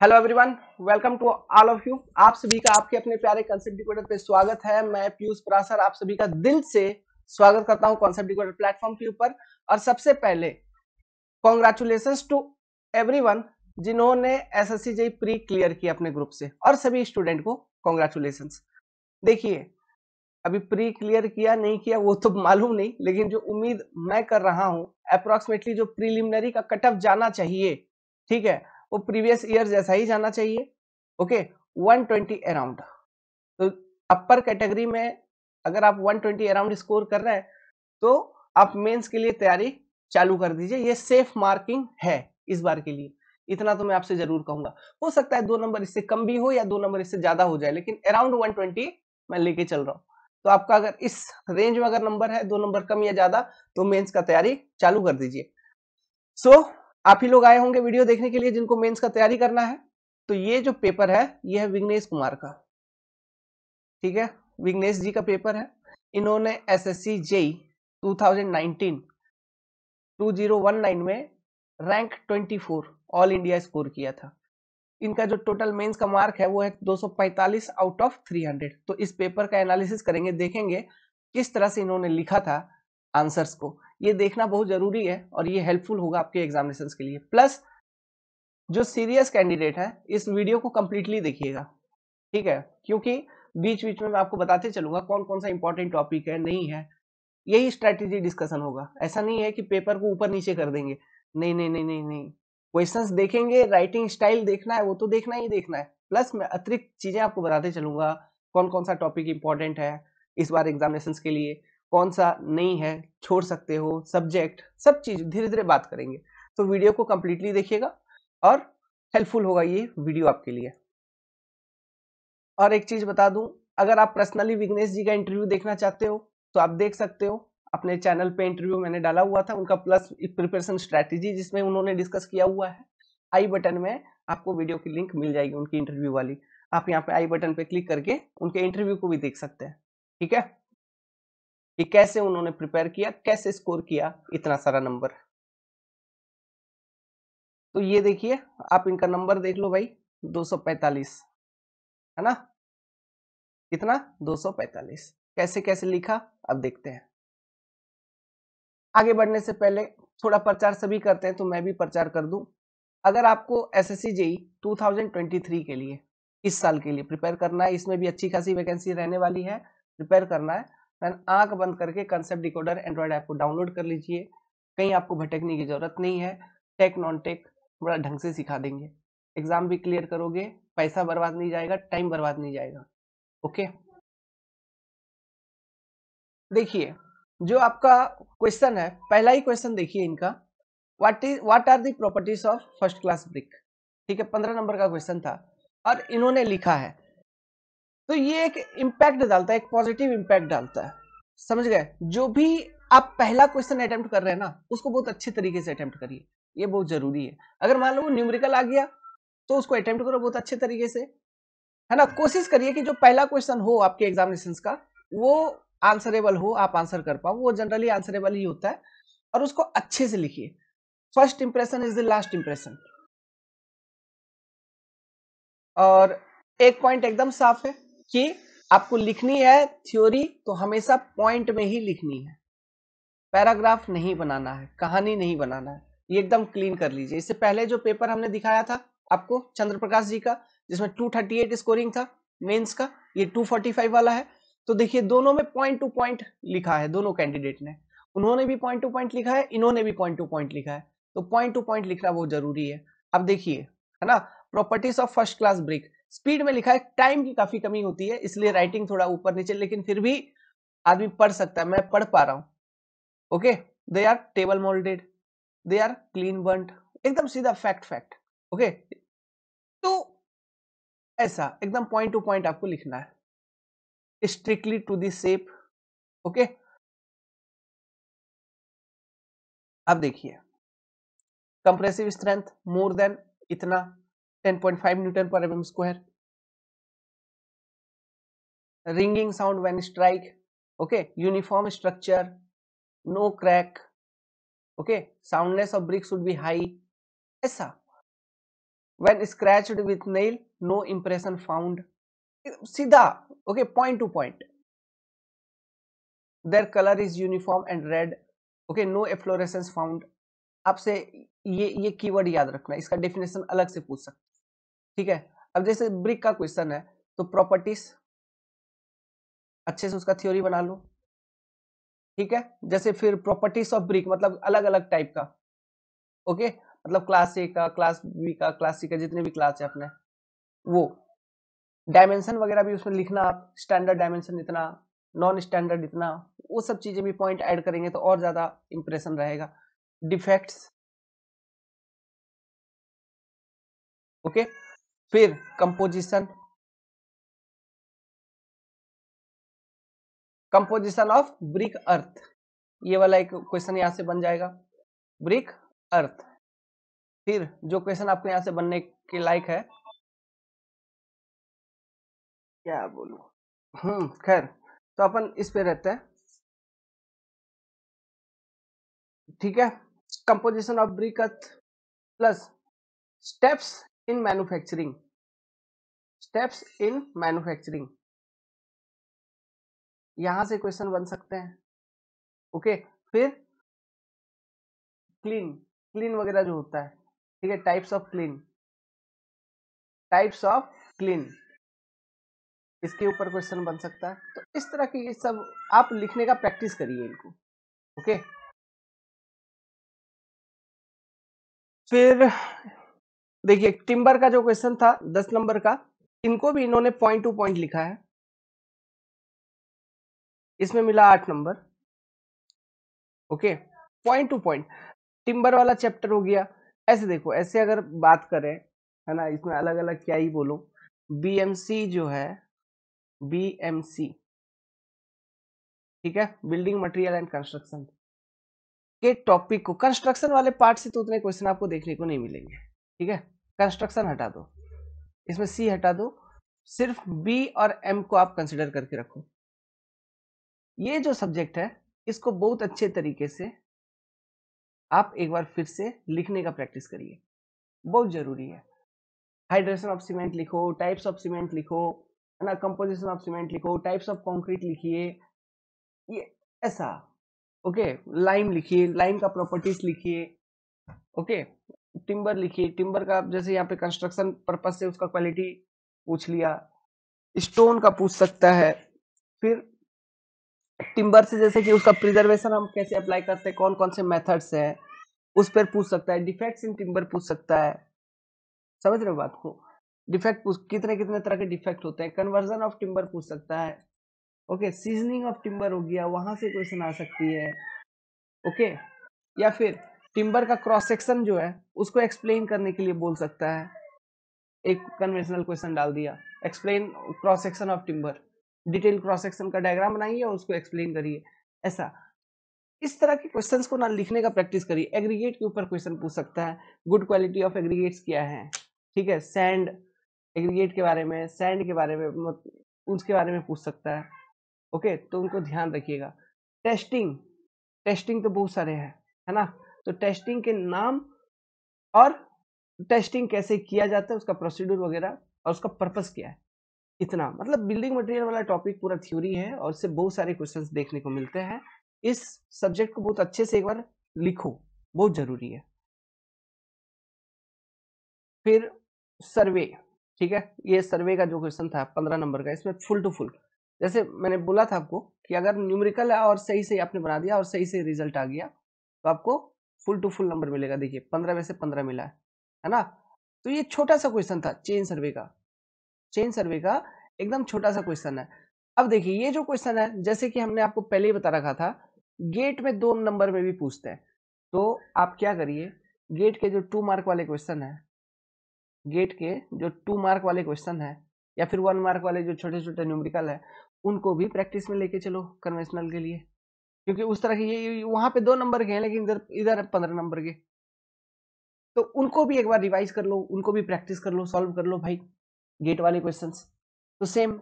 Hello everyone, welcome to all of you. आप सभी का आपके अपने प्यारे कॉन्सेप्ट डिकोडर पे स्वागत है। मैं पीयूष पराशर आप सभी का दिल से स्वागत करता हूं कॉन्सेप्ट डिकोडर प्लेटफॉर्म के ऊपर। और सबसे पहले कॉन्ग्रेचुलेशंस टू एवरीवन जिन्होंने एसएससी जेईई प्री क्लियर किया अपने ग्रुप से, और सभी स्टूडेंट को कॉन्ग्रेचुलेशंस। देखिए, अभी प्री क्लियर किया नहीं किया वो तो मालूम नहीं, लेकिन जो उम्मीद मैं कर रहा हूं अप्रोक्सीमेटली जो प्रीलिमिनरी का कट ऑफ जाना चाहिए, ठीक है, वो प्रीवियस ईयर जैसा ही जाना चाहिए। Okay, 120 around. तो अपर कैटेगरी में अगर आप 120 अराउंड स्कोर कर रहे हैं तो आप मेंस के लिए तैयारी चालू कर दीजिए। ये सेफ मार्किंग है इस बार के लिए, इतना तो मैं आपसे जरूर कहूंगा। हो सकता है 2 नंबर इससे कम भी हो या 2 नंबर इससे ज्यादा हो जाए, लेकिन अराउंड 120 मैं लेके चल रहा हूँ। तो आपका अगर इस रेंज में अगर नंबर है 2 नंबर कम या ज्यादा, तो मेंस का तैयारी चालू कर दीजिए। सो आप ही लोग आए होंगे वीडियो देखने के लिए जिनको मेंस का तैयारी करना है। तो ये जो पेपर है ये है विघ्नेश कुमार का, ठीक है, विघ्नेश जी का पेपर है। इन्होंने एसएससी जेई 2019 2019 में रैंक 24 ऑल इंडिया स्कोर किया था। इनका जो टोटल मेंस का मार्क है वो है 245 आउट ऑफ 300। तो इस पेपर का एनालिसिस करेंगे, देखेंगे किस तरह से इन्होंने लिखा था आंसर्स को। ये देखना बहुत जरूरी है और ये हेल्पफुल होगा आपके एग्जामिनेशन के लिए। प्लस जो सीरियस कैंडिडेट है इस वीडियो को कंप्लीटली देखिएगा, ठीक है, क्योंकि बीच बीच में मैं आपको बताते चलूंगा कौन कौन सा इंपॉर्टेंट टॉपिक है, नहीं है। यही स्ट्रेटेजी डिस्कशन होगा। ऐसा नहीं है कि पेपर को ऊपर नीचे कर देंगे, नहीं नहीं नहीं नहीं नहीं। क्वेश्चंस देखेंगे, राइटिंग स्टाइल देखना है, वो तो देखना ही देखना है। प्लस मैं अतिरिक्त चीजें आपको बताते चलूंगा, कौन कौन सा टॉपिक इंपॉर्टेंट है इस बार एग्जामिनेशन के लिए, कौन सा नहीं है, छोड़ सकते हो, सब्जेक्ट, सब चीज धीरे धीरे बात करेंगे। तो वीडियो को कंप्लीटली देखिएगा और हेल्पफुल होगा ये वीडियो आपके लिए। और एक चीज बता दूं, अगर आप पर्सनली विघ्नेश जी का इंटरव्यू देखना चाहते हो तो आप देख सकते हो। अपने चैनल पे इंटरव्यू मैंने डाला हुआ था उनका, प्लस प्रिपरेशन स्ट्रेटेजी जिसमें उन्होंने डिस्कस किया हुआ है। आई बटन में आपको वीडियो की लिंक मिल जाएगी उनकी इंटरव्यू वाली। आप यहाँ पे आई बटन पे क्लिक करके उनके इंटरव्यू को भी देख सकते हैं, ठीक है, कि कैसे उन्होंने प्रिपेयर किया, कैसे स्कोर किया इतना सारा नंबर। तो ये देखिए, आप इनका नंबर देख लो भाई, 245 है ना। कितना? 245। कैसे कैसे लिखा अब देखते हैं। आगे बढ़ने से पहले थोड़ा प्रचार सभी करते हैं तो मैं भी प्रचार कर दूं। अगर आपको एसएससी जेई 2023 के लिए, इस साल के लिए प्रिपेयर करना है, इसमें भी अच्छी खासी वैकेंसी रहने वाली है, प्रिपेयर करना है, देन आंख बंद करके कंसेप्ट डिकोडर एंड्रॉइड ऐप को डाउनलोड कर लीजिए। कहीं आपको भटकने की जरूरत नहीं है। टेक नॉन टेक बड़ा ढंग से सिखा देंगे। एग्जाम भी क्लियर करोगे, पैसा बर्बाद नहीं जाएगा, टाइम बर्बाद नहीं जाएगा। ओके, देखिए जो आपका क्वेश्चन है, पहला ही क्वेश्चन देखिए इनका, what are the properties of first class brick. ठीक है, 15 नंबर का क्वेश्चन था और इन्होंने लिखा है। तो ये एक इम्पैक्ट डालता है, एक पॉजिटिव इम्पैक्ट डालता है। समझ गए? जो भी आप पहला क्वेश्चन अटेम्प्ट कर रहे हैं ना, उसको बहुत अच्छे तरीके से अटेम्प्ट करिए, ये बहुत जरूरी है। अगर मान लो वो न्यूमेरिकल आ गया तो उसको अटेम्प्ट करो बहुत अच्छे तरीके से, है ना। कोशिश करिए कि जो पहला क्वेश्चन हो आपके एग्जामिनेशन का वो आंसरेबल हो, आप आंसर कर पाओ। वो जनरली आंसरेबल ही होता है, और उसको अच्छे से लिखिए। First impression is the last impression. और एक पॉइंट एकदम साफ है कि आपको लिखनी है थ्योरी तो हमेशा पॉइंट में ही लिखनी है, पैराग्राफ नहीं बनाना है, कहानी नहीं बनाना है। ये एकदम क्लीन कर लीजिए। इससे पहले जो पेपर हमने दिखाया था आपको चंद्र प्रकाश जी का, जिसमें 238 स्कोरिंग था मेंस का, ये 245 वाला है। तो देखिए दोनों में पॉइंट टू पॉइंट लिखा है, दोनों कैंडिडेट ने, उन्होंने भी पॉइंट टू पॉइंट लिखा है, इन्होंने भी पॉइंट टू पॉइंट लिखा है। तो पॉइंट टू पॉइंट लिखना बहुत जरूरी है। अब देखिए, है ना, properties of first class brick, speed में लिखा है, टाइम की काफी कमी होती है इसलिए राइटिंग थोड़ा ऊपर नीचे, लेकिन फिर भी आदमी पढ़ सकता है, मैं पढ़ पा रहा हूं। Okay, they are table moulded, they are clean burned, एकदम सीधा फैक्ट फैक्ट। ओके, तो ऐसा एकदम पॉइंट टू पॉइंट आपको लिखना है, strictly to the shape. Okay, अब देखिए, कंप्रेसिव स्ट्रेंथ मोर देन इतना 10.5 न्यूटन पर MM square, ringing sound when strike, okay, uniform structure, no crack, okay, soundness of brick should be high, ऐसा when scratched with nail no impression found, सीधा okay, point to point. Their colour is uniform and red, okay, no efflorescence found. आपसे ये keyword याद रखना, इसका definition अलग से पूछ सकते, ठीक है। अब जैसे ब्रिक का क्वेश्चन है तो प्रॉपर्टीज अच्छे से उसका थ्योरी बना लो, ठीक है। जैसे फिर प्रॉपर्टीज ऑफ ब्रिक मतलब अलग अलग टाइप का, ओके, मतलब क्लास ए का, क्लास बी का, क्लास सी का, जितने भी क्लास है अपने, वो डायमेंशन वगैरह भी उसमें लिखना आप, स्टैंडर्ड डायमेंशन इतना, नॉन स्टैंडर्ड इतना, वो सब चीजें भी पॉइंट ऐड करेंगे तो और ज्यादा इंप्रेशन रहेगा। डिफेक्ट्स, ओके, फिर कंपोजिशन, कंपोजिशन ऑफ ब्रिक अर्थ, ये वाला एक क्वेश्चन यहां से बन जाएगा, ब्रिक अर्थ। फिर जो क्वेश्चन आपके यहां से बनने के लायक है, क्या बोलूं, खैर, तो अपन इस पे रहते हैं, ठीक है। Composition of brick earth plus steps in manufacturing, steps in manufacturing, यहां से क्वेश्चन बन सकते हैं, ओके। फिर क्लीन, क्लीन वगैरह जो होता है, ठीक है, types of clean, types of clean, इसके ऊपर क्वेश्चन बन सकता है। तो इस तरह की ये सब आप लिखने का प्रैक्टिस करिए इनको, ओके। फिर देखिए टिम्बर का जो क्वेश्चन था 10 नंबर का, इनको भी इन्होंने पॉइंट टू पॉइंट लिखा है, इसमें मिला 8 number, okay, point to point. Timber वाला चैप्टर हो गया। ऐसे देखो, ऐसे अगर बात करें, है ना, इसमें अलग अलग क्या ही बोलो, बीएमसी जो है, बीएमसी, ठीक है, बिल्डिंग मटेरियल एंड कंस्ट्रक्शन के टॉपिक को, कंस्ट्रक्शन वाले पार्ट से तो उतने क्वेश्चन आपको देखने को नहीं मिलेंगे, ठीक है, कंस्ट्रक्शन हटा दो, इसमें सी हटा दो, सिर्फ बी और एम को आप कंसिडर करके रखो। ये जो सब्जेक्ट है इसको बहुत अच्छे तरीके से आप एक बार फिर से लिखने का प्रैक्टिस करिए, बहुत जरूरी है। हाइड्रेशन ऑफ सीमेंट लिखो, टाइप्स ऑफ सीमेंट लिखो, है ना, कंपोजिशन ऑफ सीमेंट लिखो, टाइप्स ऑफ कंक्रीट लिखिए, ये ऐसा, ओके। लाइम लिखिए, लाइम का प्रॉपर्टीज लिखिए, ओके। टिम्बर लिखिए, टिम्बर का जैसे यहाँ पे कंस्ट्रक्शन पर्पज से उसका क्वालिटी पूछ लिया, स्टोन का पूछ सकता है। फिर टिम्बर से जैसे कि उसका प्रिजर्वेशन हम कैसे अप्लाई करते हैं, कौन कौन से मेथड्स हैं, उस पर पूछ सकता है। डिफेक्ट्स इन टिम्बर पूछ सकता है, समझ रहे हो बात को, डिफेक्ट कितने कितने तरह के डिफेक्ट होते हैं, कन्वर्जन ऑफ टिम्बर पूछ सकता है, ओके। सीजनिंग ऑफ टिम्बर हो गया, वहां से क्वेश्चन आ सकती है, ओके। या फिर टिम्बर का क्रॉस सेक्शन जो है उसको एक्सप्लेन करने के लिए बोल सकता है, एक कन्वेंशनल क्वेश्चन डाल दिया, explain cross section of timber, detail cross section का डायग्राम बनाइए और उसको एक्सप्लेन करिए, ऐसा। इस तरह के क्वेश्चंस को ना लिखने का प्रैक्टिस करिए। एग्रीगेट के ऊपर क्वेश्चन पूछ सकता है, गुड क्वालिटी ऑफ एग्रीगेट्स क्या है, ठीक है, सैंड, एग्रीगेट के बारे में, सैंड के बारे में, उसके बारे में पूछ सकता है, ओके। तो उनको ध्यान रखिएगा। टेस्टिंग, टेस्टिंग तो बहुत सारे हैं, है ना, तो टेस्टिंग के नाम और टेस्टिंग कैसे किया जाता है, उसका प्रोसीड्यूर वगैरह और उसका पर्पस क्या है, इतना। मतलब बिल्डिंग मटेरियल वाला टॉपिक पूरा थ्योरी है और इससे बहुत सारे क्वेश्चंस देखने को मिलते हैं। इस सब्जेक्ट को बहुत अच्छे से एक बार लिखो, बहुत जरूरी है। फिर सर्वे, ठीक है, ये सर्वे का जो क्वेश्चन था 15 नंबर का, इसमें फुल टू फुल, जैसे मैंने बोला था आपको कि अगर न्यूमेरिकल है और सही से आपने बना दिया और सही से रिजल्ट आ गया तो आपको फुल टू फुल नंबर मिलेगा। देखिए 15 में से 15 मिला है ना। तो ये छोटा सा क्वेश्चन था चेन सर्वे का, चेन सर्वे का एकदम छोटा सा क्वेश्चन है। अब देखिए ये जो क्वेश्चन है, जैसे कि हमने आपको पहले ही बता रखा था, गेट में 2 नंबर में भी पूछते हैं। तो आप क्या करिए, गेट के जो 2 मार्क वाले क्वेश्चन है, गेट के जो 2 मार्क वाले क्वेश्चन है या फिर 1 मार्क वाले जो छोटे छोटे न्यूमेरिकल है, उनको भी प्रैक्टिस में लेके चलो कन्वेंशनल के लिए, क्योंकि उस तरह के ये वहां पे 2 नंबर के हैं लेकिन इधर इधर 15 नंबर के, तो उनको भी एक बार रिवाइज कर लो, उनको भी प्रैक्टिस कर लो, सॉल्व कर लो भाई, गेट वाले क्वेश्चंस तो सेम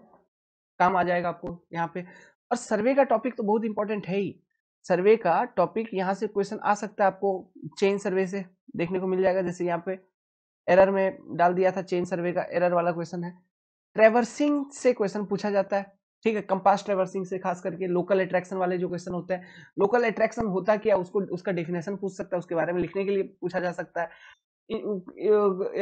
काम आ जाएगा आपको यहाँ पे। और सर्वे का टॉपिक तो बहुत इंपॉर्टेंट है ही, सर्वे का टॉपिक यहाँ से क्वेश्चन आ सकता है आपको, चेन सर्वे से देखने को मिल जाएगा। जैसे यहाँ पे एरर में डाल दिया था, चेन सर्वे का एरर वाला क्वेश्चन है। ट्रेवर्सिंग से क्वेश्चन पूछा जाता है, ठीक है, कंपास ट्रेवर्सिंग से, खास करके लोकल अट्रैक्शन वाले जो क्वेश्चन होते हैं। लोकल अट्रैक्शन होता क्या, उसको उसका डेफिनेशन पूछ सकता है, उसके बारे में लिखने के लिए पूछा जा सकता है।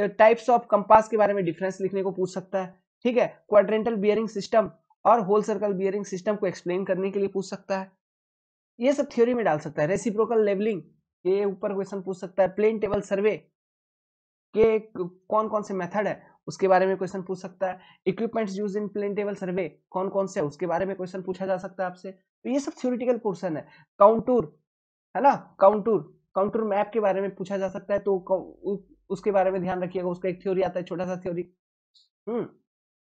टाइप्स ऑफ कंपास के बारे में डिफरेंस लिखने को पूछ सकता है, ठीक है। क्वाड्रेंटल बियरिंग सिस्टम और होल सर्कल बियरिंग सिस्टम को एक्सप्लेन करने के लिए पूछ सकता है, ये सब थ्योरी में डाल सकता है। रेसिप्रोकल लेवलिंग, ये ऊपर क्वेश्चन पूछ सकता है। प्लेन टेबल सर्वे के कौन कौन से मेथड है, उसके बारे में क्वेश्चन पूछ सकता है। Equipments use in plane table survey कौन कौन से है, उसके बारे में क्वेश्चन पूछा जा सकता है आपसे। तो ये सब थ्योरेटिकल पोर्शन है। काउंटूर है ना, काउंटूर, काउंटूर मैप के बारे में पूछा जा सकता है, तो उसके बारे में ध्यान रखिएगा। उसका एक थ्योरी आता है, छोटा सा थ्योरी,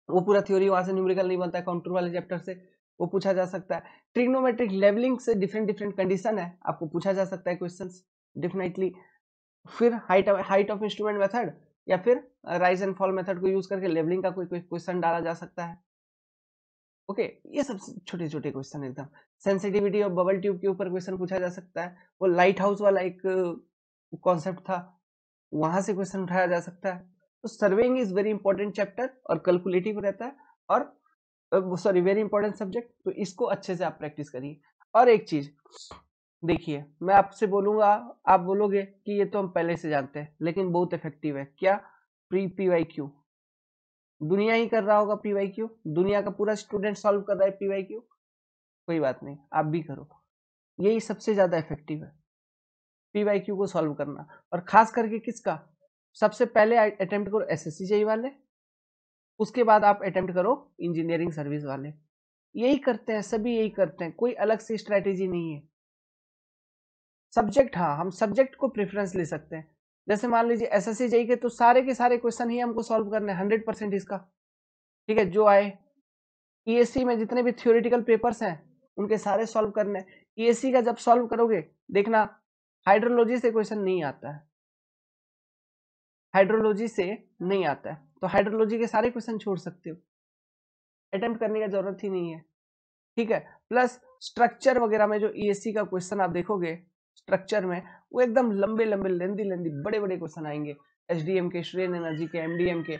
वो पूरा थ्योरी वहां से न्यूमेरिकल नहीं बनता है, काउंटूर वाले चैप्टर से वो पूछा जा सकता है। ट्रिग्नोमेट्रिक लेवलिंग से डिफरेंट डिफरेंट कंडीशन है, आपको पूछा जा सकता है क्वेश्चंस डेफिनेटली। फिर हाइट ऑफ इंस्ट्रूमेंट मेथड या फिर राइज एंड फॉल मेथड को यूज करके लेवलिंग का कोई क्वेश्चन डाला जा सकता है। ओके, ये सब छोटे छोटे क्वेश्चन एकदम। सेंसिटिविटी ऑफ बबल ट्यूब के ऊपर क्वेश्चन पूछा जा सकता है, वो लाइट हाउस वाला एक कॉन्सेप्ट था, वहां से क्वेश्चन उठाया जा सकता है। तो surveying is very important chapter और कैलकुलेटिव रहता है, और सॉरी वेरी इंपॉर्टेंट सब्जेक्ट, तो इसको अच्छे से आप प्रैक्टिस करिए। और एक चीज देखिए, मैं आपसे बोलूंगा, आप बोलोगे कि ये तो हम पहले से जानते हैं, लेकिन बहुत इफेक्टिव है क्या, प्री पीवाईक्यू। दुनिया ही कर रहा होगा पीवाईक्यू, दुनिया का पूरा स्टूडेंट सॉल्व कर रहा है पीवाईक्यू, कोई बात नहीं, आप भी करो, यही सबसे ज्यादा इफेक्टिव है पीवाईक्यू को सॉल्व करना। और खास करके किसका, सबसे पहले अटेम्प्ट करो एसएससी जेई वाले, उसके बाद आप अटेम्प्ट करो इंजीनियरिंग सर्विस वाले। यही करते हैं सभी, यही करते हैं, कोई अलग से स्ट्रेटेजी नहीं है। सब्जेक्ट, हाँ, हम सब्जेक्ट को प्रेफरेंस ले सकते हैं। जैसे मान लीजिए एसएससी जेई के तो सारे के सारे क्वेश्चन ही हमको सॉल्व करने हैं 100% इसका, ठीक है, जो आए। ईएससी में जितने भी थ्योरेटिकल पेपर्स हैं उनके सारे सॉल्व करने हैं। ईएससी का जब सॉल्व करोगे, देखना हाइड्रोलॉजी से क्वेश्चन नहीं आता है, हाइड्रोलॉजी से नहीं आता है, तो हाइड्रोलॉजी के सारे क्वेश्चन छोड़ सकते हो, अटेम्प्ट करने की जरूरत ही नहीं है, ठीक है। प्लस स्ट्रक्चर वगैरह में जो ईएससी का क्वेश्चन आप देखोगे, स्ट्रक्चर में वो एकदम लंबे लंबे लेंदी लेंदी बड़े बड़े क्वेश्चन आएंगे, एचडीएम के, स्ट्रेन एनर्जी के, एमडीएम के।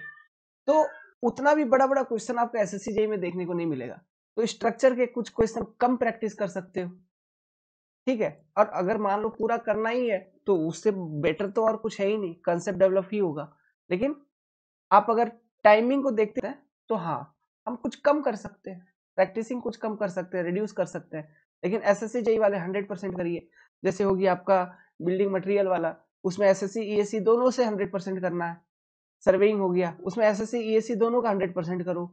तो उतना भी बड़ा बड़ा क्वेश्चन आपको एसएससी जेई में देखने को नहीं मिलेगा, तो स्ट्रक्चर के कुछ क्वेश्चन कम प्रैक्टिस कर सकते हो, ठीक है। और अगर मान लो पूरा करना ही है तो उससे बेटर तो और कुछ है ही नहीं, कंसेप्ट डेवलप ही होगा। लेकिन आप अगर टाइमिंग को देखते हैं तो हाँ, हम कुछ कम कर सकते हैं, प्रैक्टिसिंग कुछ कम कर सकते हैं, रिड्यूस कर सकते हैं। लेकिन एसएससी जेई वाले 100% करिए। जैसे होगी आपका बिल्डिंग मटेरियल वाला, उसमें एसएससी ईएससी दोनों से 100% करना है। सर्वेइंग हो गया, उसमें एसएससी ईएससी दोनों का 100% करो।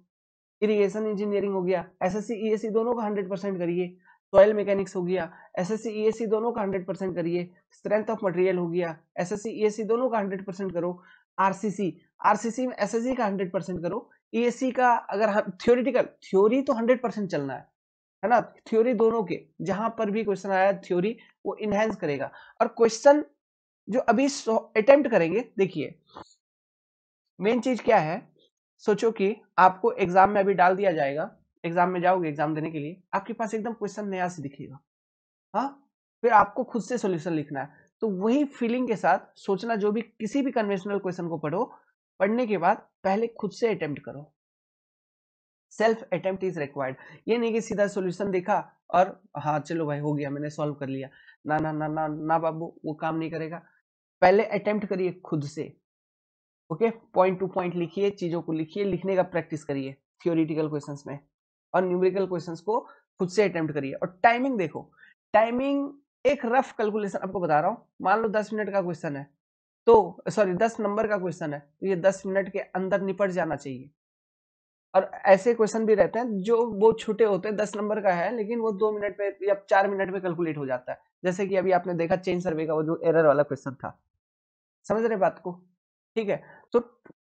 इरिगेशन इंजीनियरिंग हो गया, एसएससी ईएससी दोनों का 100% करिए। सॉइल मैकेनिक्स हो गया, एसएससी ईएससी दोनों का 100% करिए। स्ट्रेंथ ऑफ मटेरियल हो गया, एसएससी ईएससी दोनों का 100% करो। आरसीसी, आरसीसी में एसएससी का 100% करो। ईएससी का अगर थ्योरेटिकल, थ्योरी तो 100% चलना है ना, थ्योरी दोनों के, जहां पर भी क्वेश्चन आया थ्योरी वो इनहेंस करेगा। और क्वेश्चन जो अभी अटेम्प्ट करेंगे, देखिए मेन चीज क्या है, सोचो कि आपको एग्जाम में अभी डाल दिया जाएगा, एग्जाम में जाओगे एग्जाम देने के लिए, आपके पास एकदम क्वेश्चन नया से दिखेगा, हाँ, फिर आपको खुद से सॉल्यूशन लिखना है। तो वही फीलिंग के साथ सोचना, जो भी किसी भी कन्वेंशनल क्वेश्चन को पढ़ो, पढ़ने के बाद पहले खुद से अटेम्प्ट करो, सेल्फ अटेम्प्ट इज रिक्वायर्ड। ये नहीं कि सीधा सॉल्यूशन देखा और हाँ चलो भाई हो गया, मैंने सॉल्व कर लिया, ना ना ना ना ना बाबू, वो काम नहीं करेगा। पहले अटेम्प्ट करिए खुद से, ओके, पॉइंट टू पॉइंट लिखिए, चीजों को लिखिए, लिखने का प्रैक्टिस करिए थियोरिटिकल क्वेश्चंस में, और न्यूमेरिकल क्वेश्चंस को खुद से अटेम्प्ट करिए। और टाइमिंग देखो, टाइमिंग एक रफ कैलकुलेशन आपको बता रहा हूँ, मान लो 10 मिनट का क्वेश्चन है, तो सॉरी 10 नंबर का क्वेश्चन है, तो ये 10 मिनट के अंदर निपट जाना चाहिए। और ऐसे क्वेश्चन भी रहते हैं जो बहुत छोटे होते हैं, 10 नंबर का है लेकिन वो 2 मिनट में या 4 मिनट में कैलकुलेट हो जाता है। जैसे कि अभी आपने देखा चेन सर्वे का वो जो एरर वाला क्वेश्चन था, समझ रहे बात को, ठीक है। तो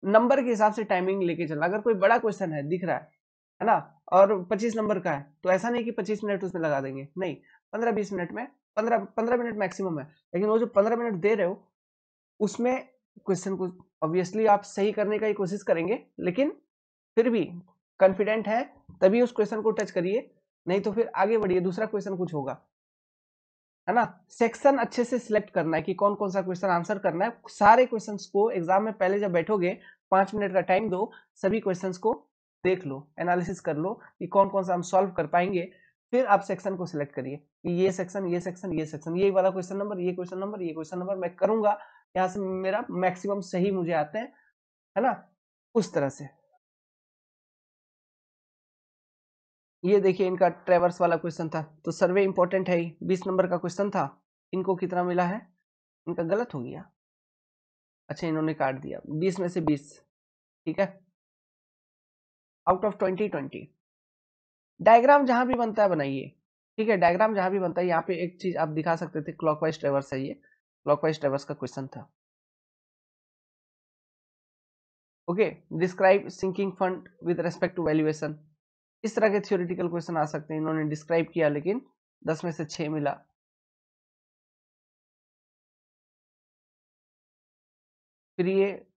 नंबर के हिसाब से टाइमिंग लेके चलना। अगर कोई बड़ा क्वेश्चन है दिख रहा है ना, और 25 नंबर का है, तो ऐसा नहीं कि 25 मिनट उसमें लगा देंगे, नहीं, 15-20 मिनट में, 15 मिनट मैक्सिमम है। लेकिन वो जो 15 मिनट दे रहे हो उसमें क्वेश्चन को ऑब्वियसली आप सही करने का ही कोशिश करेंगे, लेकिन फिर भी कॉन्फिडेंट है तभी उस क्वेश्चन को टच करिए, नहीं तो फिर आगे बढ़िए, दूसरा क्वेश्चन कुछ होगा। है ना। सेक्शन अच्छे से सिलेक्ट करना है कि कौन कौन सा क्वेश्चन आंसर करना है। सारे क्वेश्चंस को एग्जाम में पहले जब बैठोगे 5 मिनट का टाइम दो, सभी क्वेश्चंस को देख लो, एनालिसिस कर लो कि कौन कौन सा हम सॉल्व कर पाएंगे। फिर आप सेक्शन को सिलेक्ट करिए कि ये सेक्शन, ये सेक्शन, ये सेक्शन, ये वाला क्वेश्चन नंबर, ये क्वेश्चन नंबर, ये क्वेश्चन नंबर मैं करूंगा, यहाँ से मेरा मैक्सिमम सही मुझे आते हैं, है ना, उस तरह से। ये देखिए इनका ट्रेवर्स वाला क्वेश्चन था, तो सर्वे इंपॉर्टेंट है ही, 20 नंबर का क्वेश्चन था। इनको कितना मिला है, इनका गलत हो गया, अच्छा इन्होंने काट दिया, 20 में से 20, ठीक है, आउट ऑफ 20। डायग्राम जहां भी बनता है बनाइए, ठीक है, डायग्राम जहां भी बनता है। यहाँ पे एक चीज आप दिखा सकते थे, क्लॉकवाइज ट्रेवर्स है, ये क्लॉकवाइज ट्रेवर्स का क्वेश्चन था। Okay, describe sinking fund with respect to valuation, इस तरह के थ्योरेटिकल क्वेश्चन आ सकते हैं। इन्होंने डिस्क्राइब किया लेकिन 10 में से 6 मिला। फिर ये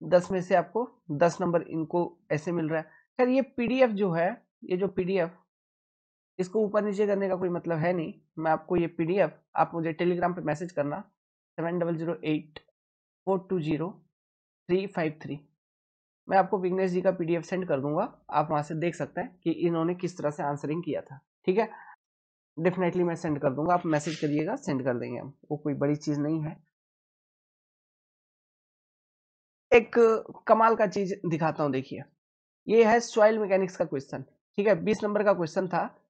10 में से आपको 10 नंबर इनको ऐसे मिल रहा है। खैर ये पीडीएफ जो है, ये जो पीडीएफ, इसको ऊपर नीचे करने का कोई मतलब है नहीं। मैं आपको ये पीडीएफ, आप मुझे टेलीग्राम पे मैसेज करना 7008420353, मैं आपको विघ्नेश जी का पीडीएफ सेंड कर दूंगा। आप वहां से देख सकते हैं कि इन्होंने किस तरह से आंसरिंग किया था, ठीक है। डेफिनेटली मैं सेंड कर दूंगा, आप मैसेज करिएगा, सेंड कर देंगे हम, वो कोई बड़ी चीज नहीं है। एक कमाल का चीज दिखाता हूं, देखिए ये है सॉइल मैकेनिक्स का क्वेश्चन, ठीक है, 20 नंबर का क्वेश्चन था।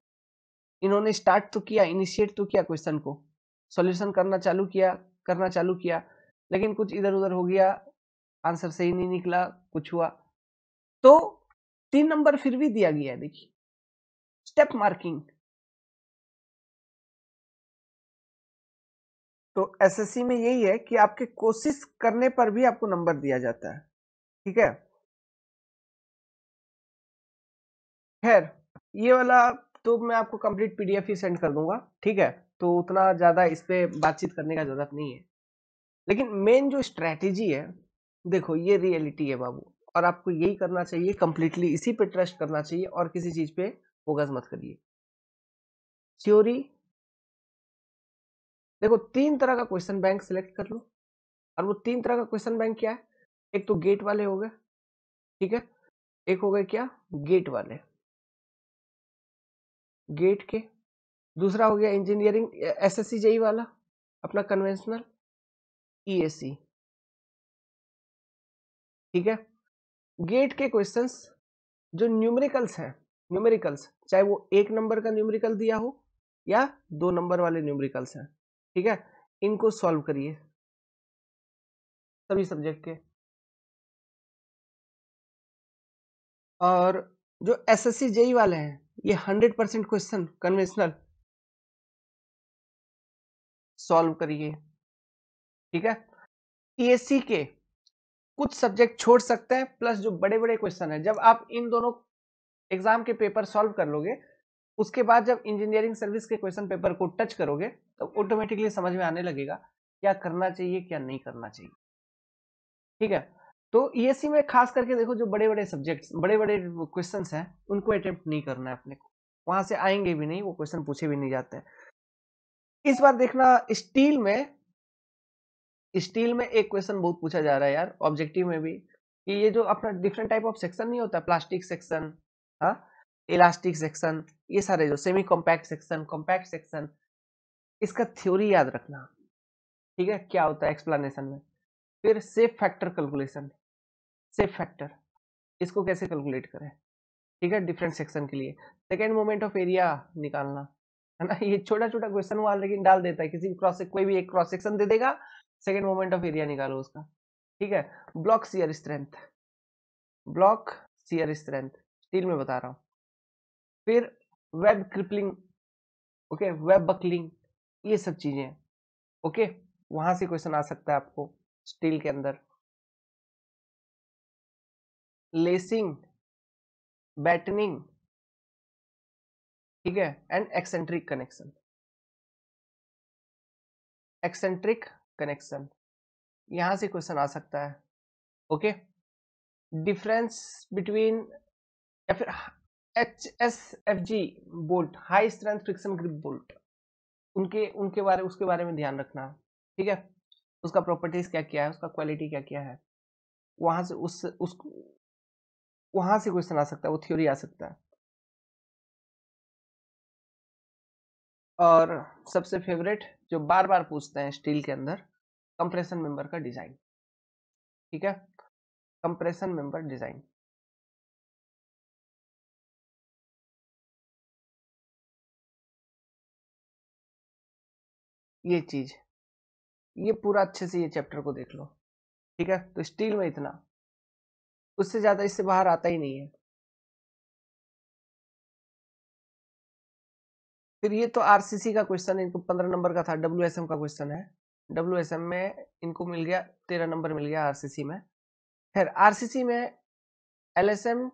इन्होंने स्टार्ट तो किया, इनिशिएट तो किया क्वेश्चन को, सॉल्यूशन करना चालू किया, लेकिन कुछ इधर उधर हो गया, आंसर सही नहीं निकला, कुछ हुआ, तो 3 नंबर फिर भी दिया गया है। देखिए स्टेप मार्किंग, तो एसएससी में यही है कि आपके कोशिश करने पर भी आपको नंबर दिया जाता है, ठीक है। खैर ये वाला तो मैं आपको कंप्लीट पीडीएफ ही सेंड कर दूंगा, ठीक है, तो उतना ज्यादा इस पे बातचीत करने का जरूरत नहीं है। लेकिन मेन जो स्ट्रेटेजी है, देखो ये रियलिटी है बाबू, और आपको यही करना चाहिए, कंप्लीटली इसी पे ट्रस्ट करना चाहिए और किसी चीज पे फोकस मत करिए। थ्योरी, देखो 3 तरह का क्वेश्चन बैंक सिलेक्ट कर लो, और वो 3 तरह का क्वेश्चन बैंक क्या है, एक तो गेट वाले हो गए, ठीक है, एक हो गए क्या, गेट वाले, गेट के, दूसरा हो गया इंजीनियरिंग एसएससी जेई वाला, अपना कन्वेंशनल ईएसी, ठीक है। गेट के क्वेश्चंस जो न्यूमेरिकल्स है, न्यूमेरिकल्स चाहे वो 1 नंबर का न्यूमेरिकल दिया हो या 2 नंबर वाले न्यूमेरिकल्स हैं, ठीक है, इनको सॉल्व करिए सभी सब्जेक्ट के। और जो एसएससी जेई वाले हैं, ये 100% क्वेश्चन कन्वेंशनल सॉल्व करिए, ठीक है। ईएससी के कुछ सब्जेक्ट छोड़ सकते हैं, प्लस जो बड़े बड़े क्वेश्चन है, जब आप इन दोनों एग्जाम के पेपर सॉल्व कर लोगे, उसके बाद जब इंजीनियरिंग सर्विस के क्वेश्चन पेपर को टच करोगे, तो ऑटोमेटिकली समझ में आने लगेगा क्या करना चाहिए क्या नहीं करना चाहिए, ठीक है। तो ईएससी में खास करके देखो, जो बड़े बड़े सब्जेक्ट्स, बड़े बड़े क्वेश्चन हैं, उनको अटेम्प्ट नहीं करना है अपने को, वहां से आएंगे भी नहीं, वो क्वेश्चन पूछे भी नहीं जाते हैं। इस बार देखना स्टील में एक क्वेश्चन बहुत पूछा जा रहा है यार, ऑब्जेक्टिव में भी, कि ये जो अपना डिफरेंट टाइप ऑफ सेक्शन नहीं होता, प्लास्टिक सेक्शन, हाँ, इलास्टिक सेक्शन, ये सारे जो semi compact section, compact section, इसका थ्योरी याद रखना, ठीक है, क्या होता है एक्सप्लेनेशन में। फिर safe factor calculation, safe factor, इसको कैसे कैलकुलेट करें, ठीक है, डिफरेंट सेक्शन के लिए। सेकेंड मोमेंट ऑफ एरिया निकालना, है ना, ये छोटा छोटा क्वेश्चन हुआ लेकिन डाल देता है, किसी भी कोई भी एक क्रॉस सेक्शन दे देगा, सेकेंड मोमेंट ऑफ एरिया निकालो उसका, ठीक है। Block shear strength, block shear strength steel में बता रहा हूं। फिर web crippling, okay, web buckling, ये सब चीजें, ओके, वहां से क्वेश्चन आ सकता है आपको स्टील के अंदर। लेसिंग, बैटनिंग, ठीक है, and eccentric connection, eccentric connection, यहां से क्वेश्चन आ सकता है, ओके। डिफरेंस बिटवीन, या फिर H S F G bolt, high strength friction grip bolt, उसके बारे में ध्यान रखना, ठीक है। उसका प्रॉपर्टीज क्या क्या है, उसका क्वालिटी क्या क्या है, वहां से वहां से क्वेश्चन आ सकता है, वो थ्योरी आ सकता है। और सबसे फेवरेट जो बार बार पूछते हैं स्टील के अंदर, कंप्रेशन मेंबर का डिजाइन, ठीक है। कंप्रेशन मेंबर डिजाइन, ये चीज, ये पूरा अच्छे से ये चैप्टर को देख लो, ठीक है। तो स्टील में इतना, उससे ज्यादा इससे बाहर आता ही नहीं है। फिर ये तो आरसीसी का क्वेश्चन, इनको 15 नंबर का था, डब्ल्यूएसएम का क्वेश्चन है। डब्ल्यूएसएम में इनको मिल गया 13 नंबर मिल गया आरसीसी में। खैर आरसीसी में एलएसएम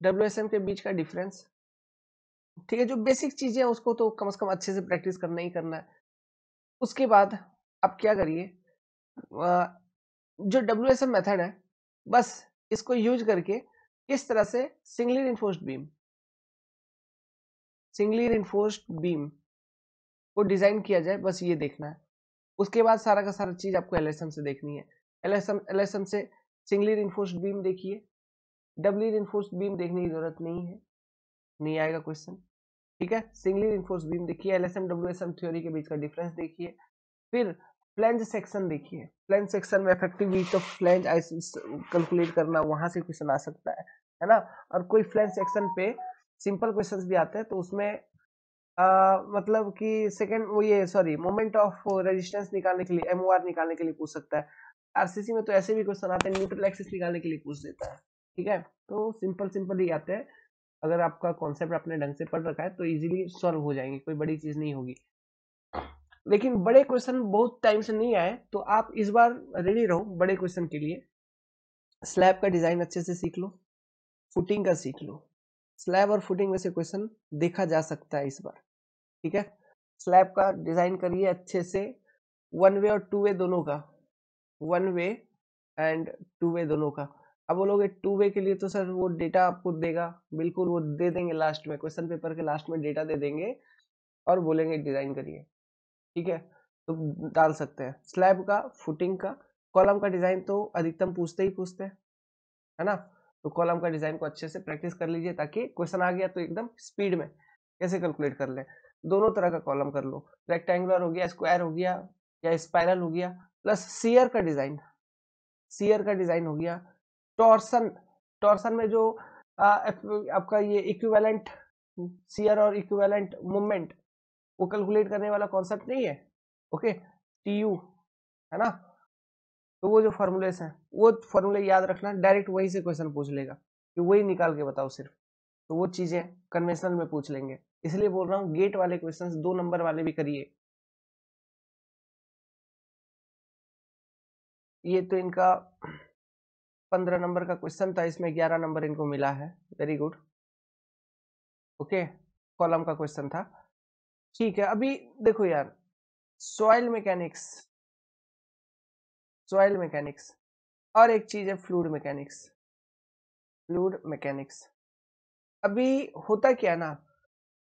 डब्ल्यूएसएम के बीच का डिफरेंस, ठीक है, जो बेसिक चीजें हैं उसको तो कम से कम अच्छे से प्रैक्टिस करना ही करना है। उसके बाद आप क्या करिए, जो डब्ल्यूएसएम मेथड है, बस इसको यूज करके किस तरह से सिंगली रिइंफोर्स्ड बीम को डिजाइन किया जाए, बस ये देखना है। उसके बाद सारा का सारा चीज आपको एलएसएम से देखनी है। एलएसएम से सिंगली रिइंफोर्स्ड बीम देखिए, डबली रिइंफोर्स्ड बीम देखने की जरूरत नहीं है, नहीं आएगा क्वेश्चन, ठीक है। सिंगली रिइंफोर्स्ड बीम देखिए, एलएसएम डब्ल्यूएसएम थ्योरी के बीच का डिफरेंस देखिए। फिर फ्लैंज सेक्शन देखिए, फ्लैंज सेक्शन में effective heat of flange calculate करना, वहां से क्वेश्चन आ सकता है ना। और कोई फ्लैंज सेक्शन पे सिंपल क्वेश्चंस भी आते हैं, तो उसमें मतलब कि सेकंड वो ये सॉरी मोमेंट ऑफ रेजिस्टेंस निकालने के लिए, एमओआर निकालने के लिए पूछ सकता है। आरसीसी में तो ऐसे भी क्वेश्चन आते हैं, न्यूट्रल एक्सिस निकालने के लिए पूछ देता है, ठीक है। तो सिंपल सिंपल ही आते हैं, अगर आपका कॉन्सेप्ट आपने ढंग से पढ़ रखा है तो इजीली सॉल्व हो जाएंगे, कोई बड़ी चीज नहीं होगी। लेकिन बड़े क्वेश्चन बहुत टाइम से नहीं आए, तो आप इस बार रेडी रहो बड़े क्वेश्चन के लिए। स्लैब का डिजाइन अच्छे से सीख लो, फुटिंग का सीख लो। स्लैब और फुटिंग में से क्वेश्चन देखा जा सकता है इस बार, ठीक है। स्लैब का डिजाइन करिए अच्छे से, वन वे और टू वे दोनों का, one way and two way दोनों का। अब बोलोगे टू वे के लिए तो सर वो डेटा आपको देगा, बिल्कुल वो दे देंगे लास्ट में, क्वेश्चन पेपर के लास्ट में डेटा दे देंगे और बोलेंगे डिजाइन करिए, ठीक है। तो डाल सकते हैं स्लैब का, फुटिंग का। कॉलम का डिजाइन तो अधिकतम पूछते ही पूछते हैं, है ना। तो कॉलम का डिजाइन को अच्छे से प्रैक्टिस कर लीजिए, ताकि क्वेश्चन आ गया तो एकदम स्पीड में कैसे कैलकुलेट कर ले। दोनों तरह का कॉलम कर लो, रेक्टेंगुलर हो गया, स्क्वायर हो गया या स्पाइरल हो गया। प्लस सियर का डिजाइन, सियर का डिजाइन हो गया। टॉर्सन, टॉर्सन में जो आपका ये इक्विवेलेंट सियर और इक्विवेलेंट मूवमेंट वो कैलकुलेट करने वाला कॉन्सेप्ट नहीं है, ओके, टीयू, है ना। तो वो जो फॉर्मूलेस हैं वो फॉर्मूले याद रखना, डायरेक्ट वही से क्वेश्चन पूछ लेगा कि वही निकाल के बताओ सिर्फ। तो वो चीजें कन्वेंशनल में पूछ लेंगे, इसलिए बोल रहा हूँ गेट वाले क्वेश्चंस 2 नंबर वाले भी करिए। ये तो इनका 15 नंबर का क्वेश्चन था, इसमें 11 नंबर इनको मिला है, वेरी गुड, ओके। कॉलम का क्वेश्चन था, ठीक है। अभी देखो यार, सॉइल मैकेनिक्स, सॉइल मैकेनिक्स और एक चीज है फ्लूइड मैकेनिक्स, फ्लूइड मैकेनिक्स। अभी होता क्या ना,